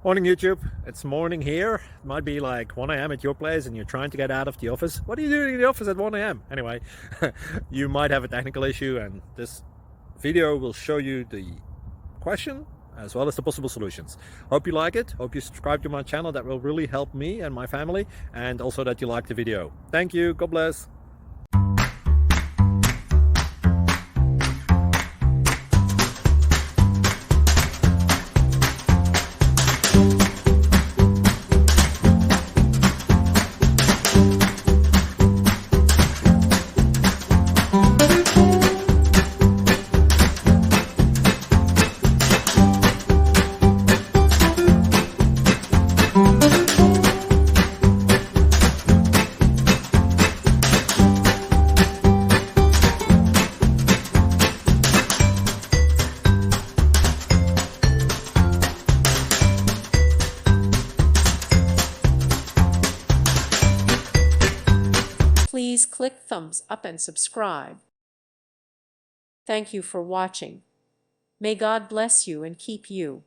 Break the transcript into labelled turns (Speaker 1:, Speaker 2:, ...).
Speaker 1: Morning YouTube, it's morning here. It might be like 1 a.m. at your place and you're trying to get out of the office. What are you doing in the office at 1 a.m.? Anyway, you might have a technical issue and this video will show you the question as well as the possible solutions. Hope you like it, hope you subscribe to my channel. That will really help me and my family, and also that you like the video. Thank you, God bless.
Speaker 2: Please click thumbs up and subscribe. Thank you for watching. May God bless you and keep you.